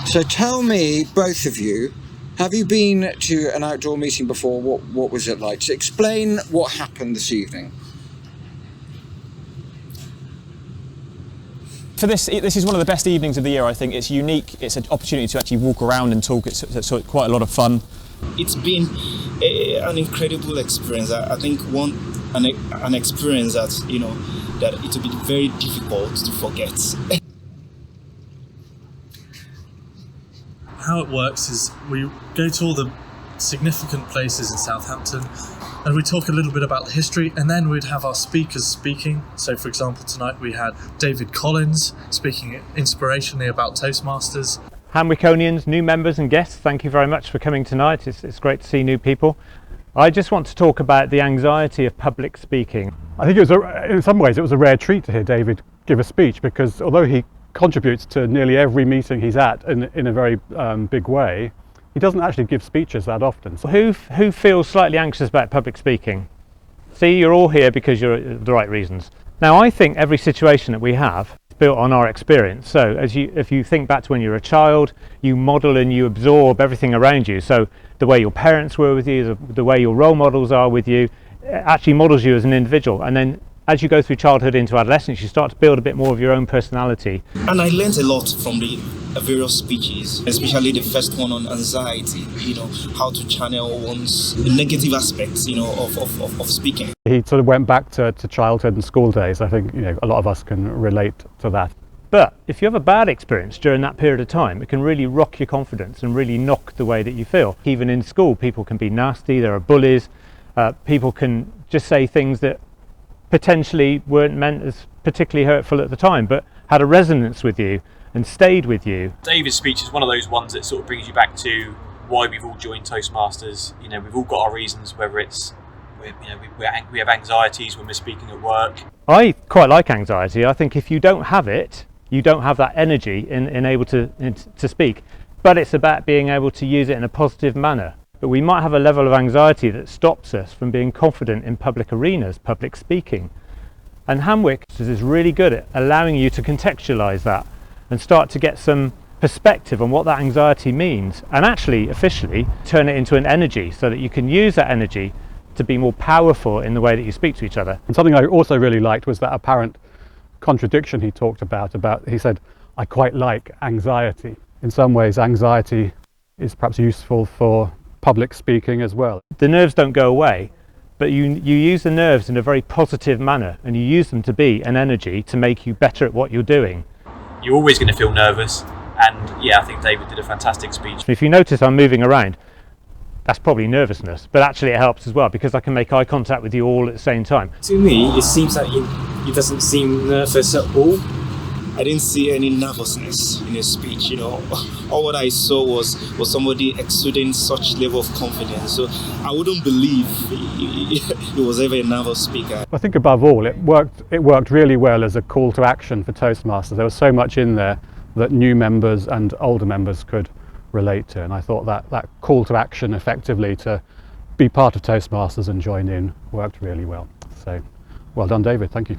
So tell me, both of you, have you been to an outdoor meeting before? What was it like? So explain what happened this evening. For this is one of the best evenings of the year, I think. It's unique, it's an opportunity to actually walk around and talk, it's quite a lot of fun. It's been an incredible experience. I think an experience that, that it will be very difficult to forget. How it works is we go to all the significant places in Southampton and we talk a little bit about the history, and then we'd have our speakers speaking. So for example, tonight we had David Collins speaking inspirationally about Toastmasters. Hamwiconians, new members and guests, thank you very much for coming tonight. It's great to see new people. I just want to talk about the anxiety of public speaking. I think in some ways it was a rare treat to hear David give a speech, because although he contributes to nearly every meeting he's at in a very big way, he doesn't actually give speeches that often. So who feels slightly anxious about public speaking? See, you're all here because you're the right reasons. Now, I think every situation that we have is built on our experience. So if you think back to when you were a child, you model and you absorb everything around you. So the way your parents were with you, the way your role models are with you, it actually models you as an individual. And then as you go through childhood into adolescence, you start to build a bit more of your own personality. And I learned a lot from the various speeches, especially the first one on anxiety, how to channel one's negative aspects, of speaking. He sort of went back to childhood and school days. I think, a lot of us can relate to that. But if you have a bad experience during that period of time, it can really rock your confidence and really knock the way that you feel. Even in school, people can be nasty, there are bullies, people can just say things that potentially weren't meant as particularly hurtful at the time, but had a resonance with you and stayed with you. David's speech is one of those ones that sort of brings you back to why we've all joined Toastmasters. We've all got our reasons, whether it's we have anxieties when we're speaking at work. I quite like anxiety. I think if you don't have it, you don't have that energy in able to speak. But it's about being able to use it in a positive manner. But we might have a level of anxiety that stops us from being confident in public arenas, public speaking. And Hamwic is really good at allowing you to contextualise that and start to get some perspective on what that anxiety means, and actually officially turn it into an energy so that you can use that energy to be more powerful in the way that you speak to each other. And something I also really liked was that apparent contradiction he talked about he said, I quite like anxiety. In some ways, anxiety is perhaps useful for public speaking as well. The nerves don't go away, but you use the nerves in a very positive manner, and you use them to be an energy to make you better at what you're doing. You're always going to feel nervous, and yeah, I think David did a fantastic speech. If you notice I'm moving around, that's probably nervousness, but actually it helps as well because I can make eye contact with you all at the same time. To me, it seems like he doesn't seem nervous at all. I didn't see any nervousness in his speech, All what I saw was somebody exuding such level of confidence. So I wouldn't believe he was ever a nervous speaker. I think above all, it worked really well as a call to action for Toastmasters. There was so much in there that new members and older members could relate to, and I thought that call to action effectively to be part of Toastmasters and join in worked really well. So well done, David, thank you.